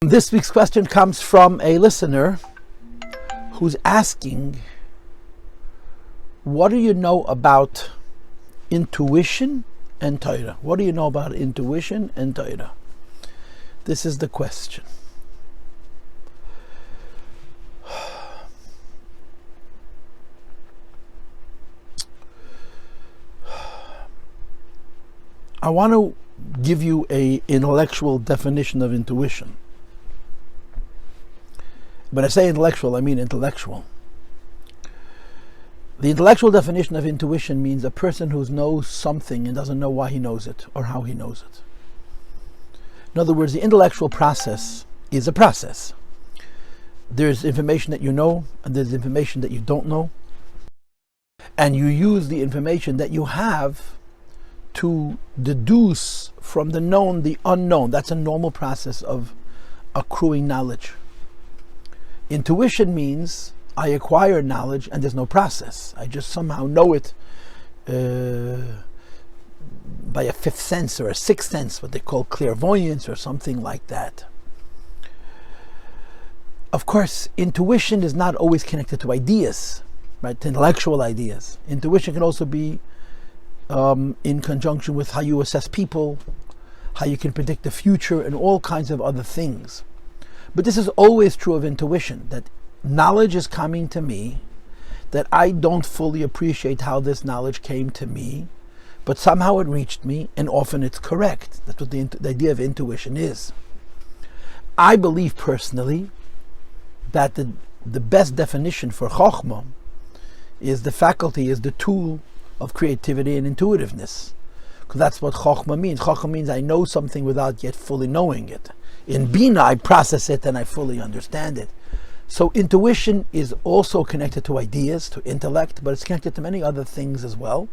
This week's question comes from a listener who's asking, what do you know about intuition and Torah? What do you know about intuition and Torah? This is the question. I want to give you an intellectual definition of intuition. When I say intellectual, I mean intellectual. The intellectual definition of intuition means a person who knows something and doesn't know why he knows it or how he knows it. In other words, the intellectual process is a process. There's information that you know, and there's information that you don't know. And you use the information that you have to deduce from the known the unknown. That's a normal process of accruing knowledge. Intuition means I acquire knowledge and there's no process. I just somehow know it by a fifth sense or a sixth sense, what they call clairvoyance or something like that. Of course, intuition is not always connected to ideas, right? To intellectual ideas. Intuition can also be in conjunction with how you assess people, how you can predict the future, and all kinds of other things. But this is always true of intuition, that knowledge is coming to me, that I don't fully appreciate how this knowledge came to me, but somehow it reached me, and often it's correct. That's what the idea of intuition is. I believe personally that the best definition for chokhmah is the faculty, is the tool of creativity and intuitiveness. Because that's what chokhmah means. Chokhmah means I know something without yet fully knowing it. In Bina, I process it and I fully understand it. So intuition is also connected to ideas, to intellect, but it's connected to many other things as well.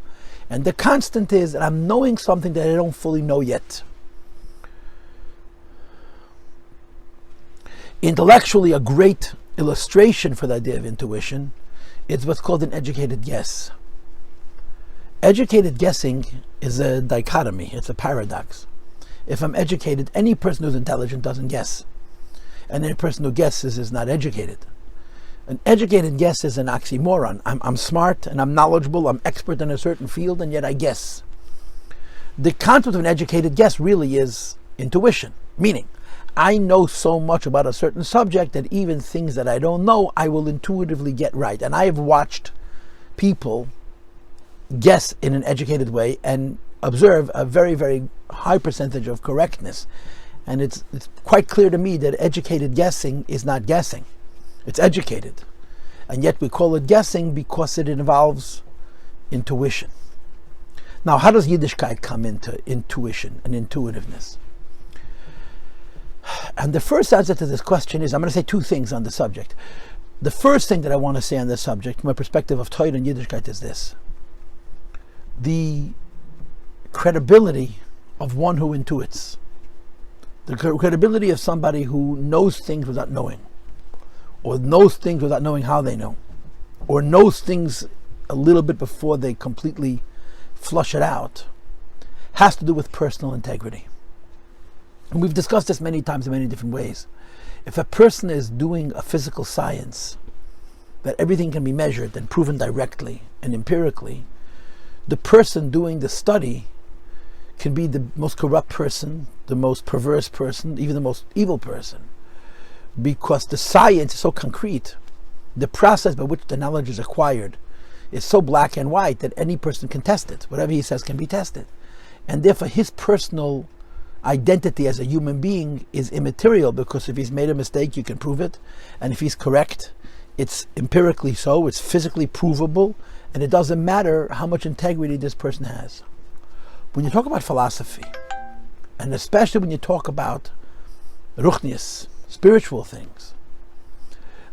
And the constant is that I'm knowing something that I don't fully know yet. Intellectually, a great illustration for the idea of intuition is what's called an educated guess. Educated guessing is a dichotomy, it's a paradox. If I'm educated, any person who's intelligent doesn't guess. And any person who guesses is not educated. An educated guess is an oxymoron. I'm smart and I'm knowledgeable, I'm expert in a certain field, and yet I guess. The concept of an educated guess really is intuition, meaning I know so much about a certain subject that even things that I don't know, I will intuitively get right. And I have watched people guess in an educated way and observe a very, very high percentage of correctness. And it's quite clear to me that educated guessing is not guessing. It's educated. And yet we call it guessing because it involves intuition. Now, how does Yiddishkeit come into intuition and intuitiveness? And the first answer to this question is, I'm going to say two things on the subject. The first thing that I want to say on this subject, from a perspective of Torah and Yiddishkeit, is this. The credibility of one who intuits, the credibility of somebody who knows things without knowing, or knows things without knowing how they know, or knows things a little bit before they completely flush it out, has to do with personal integrity. And we've discussed this many times in many different ways. If a person is doing a physical science, that everything can be measured and proven directly and empirically, the person doing the study can be the most corrupt person, the most perverse person, even the most evil person. Because the science is so concrete, the process by which the knowledge is acquired is so black and white that any person can test it. Whatever he says can be tested. And therefore his personal identity as a human being is immaterial, because if he's made a mistake, you can prove it. And if he's correct, it's empirically so, it's physically provable, and it doesn't matter how much integrity this person has. When you talk about philosophy, and especially when you talk about ruchnius, spiritual things,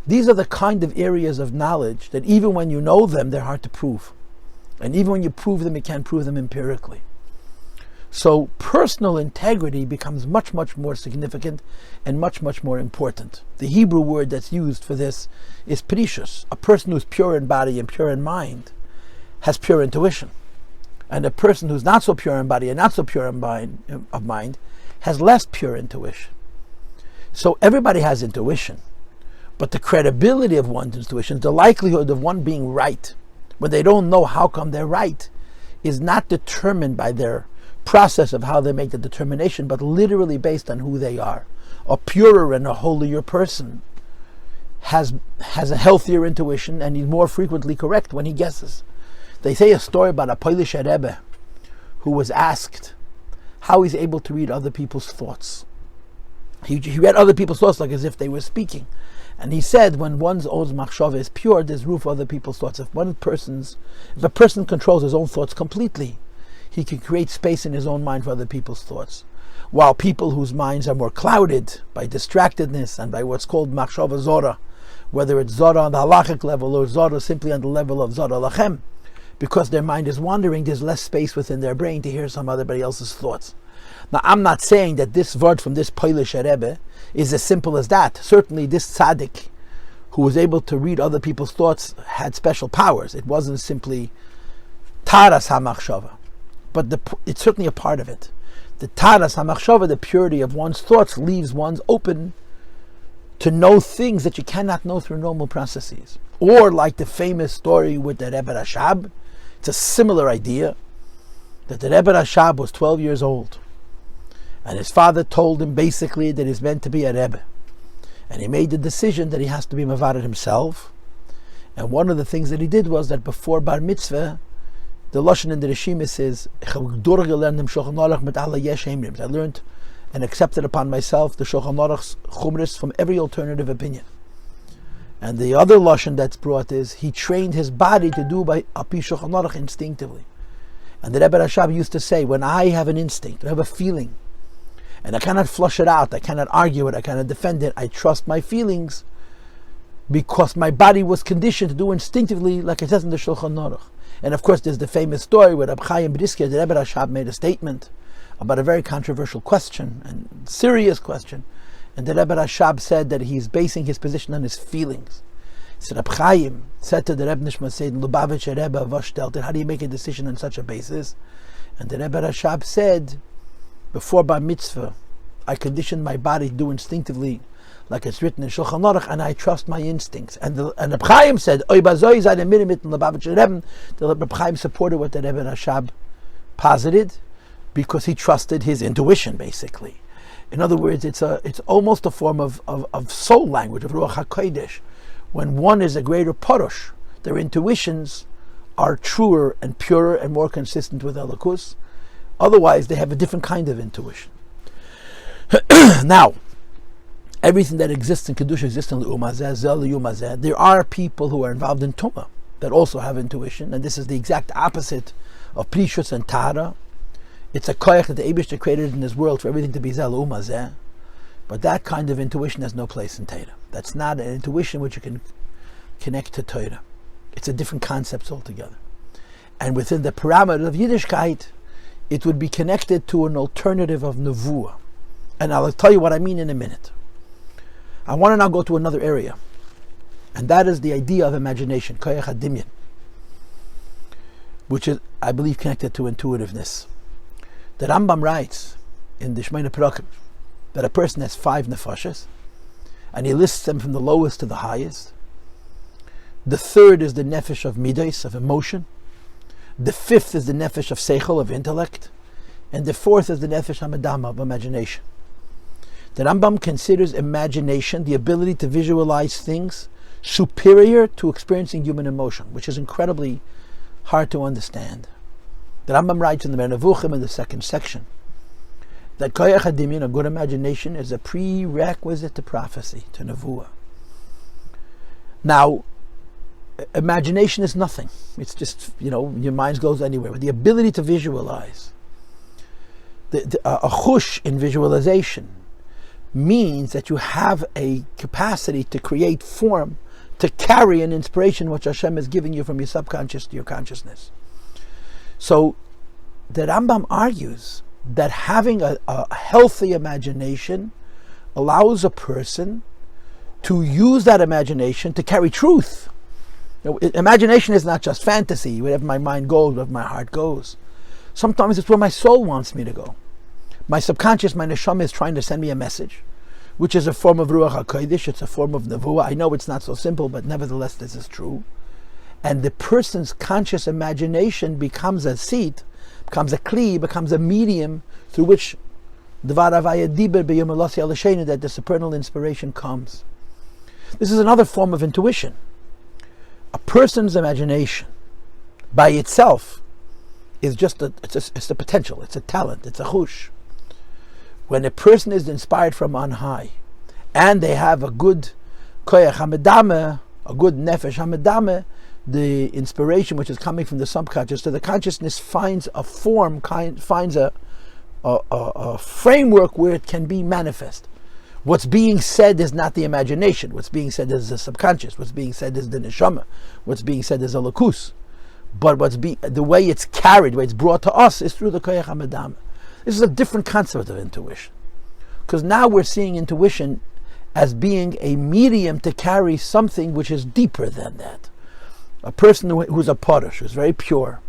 these are the kind of areas of knowledge that even when you know them, they're hard to prove. And even when you prove them, you can't prove them empirically. So personal integrity becomes much, much more significant and much, much more important. The Hebrew word that's used for this is perishus. A person who's pure in body and pure in mind has pure intuition. And a person who's not so pure in body and not so pure in mind has less pure intuition. So everybody has intuition, but the credibility of one's intuition, the likelihood of one being right, when they don't know how come they're right, is not determined by their process of how they make the determination, but literally based on who they are. A purer and a holier person has a healthier intuition, and he's more frequently correct when he guesses. They say a story about a Polish Rebbe who was asked how he's able to read other people's thoughts. He read other people's thoughts like as if they were speaking. And he said, when one's own machshava is pure, there's room for other people's thoughts. If a person controls his own thoughts completely, he can create space in his own mind for other people's thoughts. While people whose minds are more clouded by distractedness and by what's called machshava zora, whether it's zora on the halachic level or zora simply on the level of zora lachem, because their mind is wandering, there's less space within their brain to hear somebody else's thoughts. Now, I'm not saying that this word from this Polish Rebbe is as simple as that. Certainly, this tzaddik, who was able to read other people's thoughts, had special powers. It wasn't simply taras hamachshava, but it's certainly a part of it. The taras hamachshava, the purity of one's thoughts, leaves one open to know things that you cannot know through normal processes. Or like the famous story with the Rebbe Rashab, it's a similar idea, that the Rebbe Rashab was 12 years old. And his father told him basically that he's meant to be a Rebbe. And he made the decision that he has to be Mavared himself. And one of the things that he did was that before Bar Mitzvah, the Lashon in the Rishima says, I learned and accepted upon myself the Shulchan Aruch's chumras from every alternative opinion. And the other Lashon that's brought is, he trained his body to do by Api Shulchan Aruch instinctively. And the Rebbe Rashab used to say, when I have an instinct, I have a feeling, and I cannot flush it out, I cannot argue it, I cannot defend it, I trust my feelings, because my body was conditioned to do instinctively, like it says in the Shulchan Aruch. And of course there's the famous story where Achei Temimim, the Rebbe Rashab, made a statement about a very controversial question, and serious question. And the Rebbe Rashab said that he's basing his position on his feelings. So Reb Chaim said to the Rebbe Nishma Seid Lubavitch Rebbe Vashtelter, how do you make a decision on such a basis? And the Rebbe Rashab said, before Bar Mitzvah, I conditioned my body to do instinctively, like it's written in Shulchan Aruch, and I trust my instincts. And Reb Chaim said, Oy bazoi zay mirimit in Lubavitch Rebbe. The Reb Chaim supported what the Rebbe Rashab posited, because he trusted his intuition, basically. In other words, it's almost a form of soul language, of Ruach HaKodesh. When one is a greater Parush, their intuitions are truer and purer and more consistent with Elokus. Otherwise, they have a different kind of intuition. Now, everything that exists in Kedusha exists in L'umazeh, Zel L'umazeh. There are people who are involved in Tumah that also have intuition, and this is the exact opposite of Prishus and Tara. It's a koyach that the Eibishter created in this world for everything to be Zel L'umazeh. But that kind of intuition has no place in Torah. That's not an intuition which you can connect to Torah. It's a different concept altogether. And within the parameter of Yiddishkeit, it would be connected to an alternative of Nevuah. And I'll tell you what I mean in a minute. I want to now go to another area. And that is the idea of imagination, Koyach HaDimyan, which is, I believe, connected to intuitiveness. The Rambam writes in the Shemona Perakim that a person has 5 nefashas, and he lists them from the lowest to the highest. The 3rd is the nefesh of midos, of emotion. The 5th is the nefesh of seichel, of intellect. And the 4th is the nefesh hamadama, of imagination. The Rambam considers imagination, the ability to visualize things, superior to experiencing human emotion, which is incredibly hard to understand. The Rambam writes in the Menavuchim in the 2nd section that Koyach HaDimyan, a good imagination, is a prerequisite to prophecy, to Nevuah. Now, imagination is nothing. It's just, your mind goes anywhere. But the ability to visualize, a chush in visualization, means that you have a capacity to create form, to carry an inspiration which Hashem is giving you from your subconscious to your consciousness. So, the Rambam argues that having a healthy imagination allows a person to use that imagination to carry truth. Imagination is not just fantasy, wherever my mind goes, wherever my heart goes. Sometimes it's where my soul wants me to go. My subconscious, my neshama, is trying to send me a message. which is a form of Ruach HaKodesh, it's a form of Nevuah. I know it's not so simple, but nevertheless this is true. And the person's conscious imagination becomes a seat, becomes a kli, becomes a medium through which that the supernal inspiration comes. This is another form of intuition. A person's imagination by itself is just it's a potential, it's a talent, it's a chush. When a person is inspired from on high, and they have a good koyach hamedame, a good nefesh hamedame, the inspiration which is coming from the subconscious to the consciousness finds a form, finds a framework where it can be manifest. What's being said is not the imagination. What's being said is the subconscious. What's being said is the neshama. What's being said is a lakus. But the way it's carried, the way it's brought to us, is through the koyach hamedame. This is a different concept of intuition, because now we're seeing intuition as being a medium to carry something which is deeper than that. A person who's a porush, who's very pure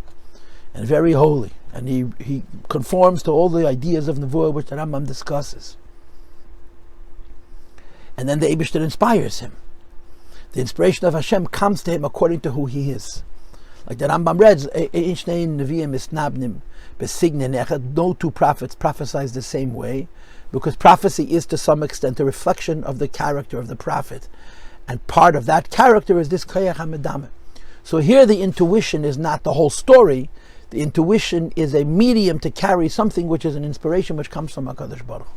and very holy, and he conforms to all the ideas of Nevuah which the Rambam discusses. And then the Eibishter inspires him. The inspiration of Hashem comes to him according to who he is. Like the Rambam reads, no two prophets prophesize the same way, because prophecy is to some extent a reflection of the character of the prophet. And part of that character is this koyach hamedame. So here the intuition is not the whole story. The intuition is a medium to carry something which is an inspiration which comes from HaKadosh Baruch Hu.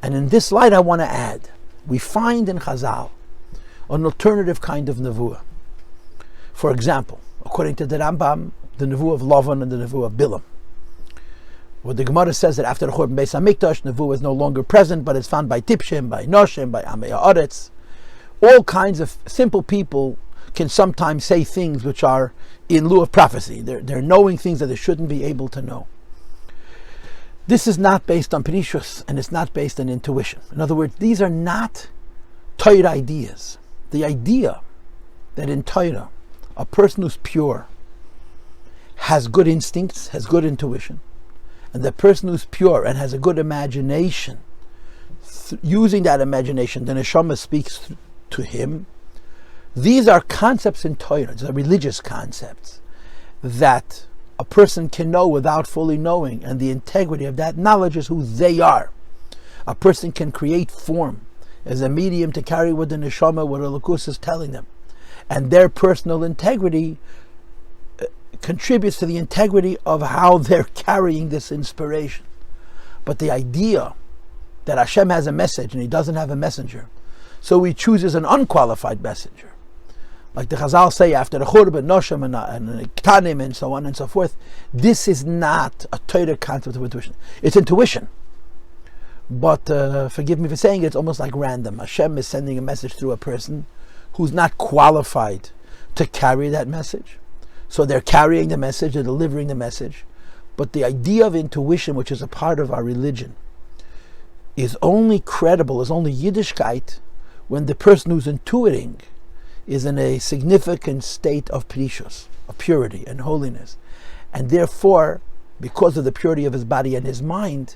And in this light I want to add, we find in Chazal an alternative kind of Nevuah. For example, according to the Rambam, the Nevuah of Lavan and the Nevuah of Bilam. Where the Gemara says that after the Churban Beis HaMikdash, Nevuah is no longer present, but it's found by Tipshim, by Noshim, by Amei Haaretz. All kinds of simple people can sometimes say things which are in lieu of prophecy. They're knowing things that they shouldn't be able to know. This is not based on perishus, and it's not based on intuition. In other words, these are not Torah ideas. The idea that in Torah, a person who's pure has good instincts, has good intuition, and the person who's pure and has a good imagination, using that imagination, the neshama speaks to him. These are concepts in Torah, these are religious concepts that a person can know without fully knowing, and the integrity of that knowledge is who they are. A person can create form as a medium to carry with the neshama what a lakus is telling them, and their personal integrity contributes to the integrity of how they're carrying this inspiration. But the idea that Hashem has a message and he doesn't have a messenger, so he chooses an unqualified messenger, like the Chazal say after the Churban, Noshim and Ktanim and so on and so forth, this is not a Torah concept of intuition. It's intuition. But forgive me for saying it, it's almost like random. Hashem is sending a message through a person who's not qualified to carry that message. So they're carrying the message, they're delivering the message. But the idea of intuition, which is a part of our religion, is only credible, is only Yiddishkeit, when the person who's intuiting is in a significant state of perishus, of purity and holiness. And therefore, because of the purity of his body and his mind,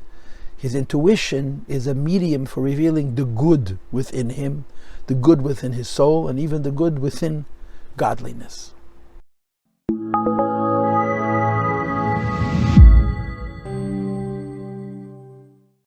his intuition is a medium for revealing the good within him, the good within his soul, and even the good within godliness.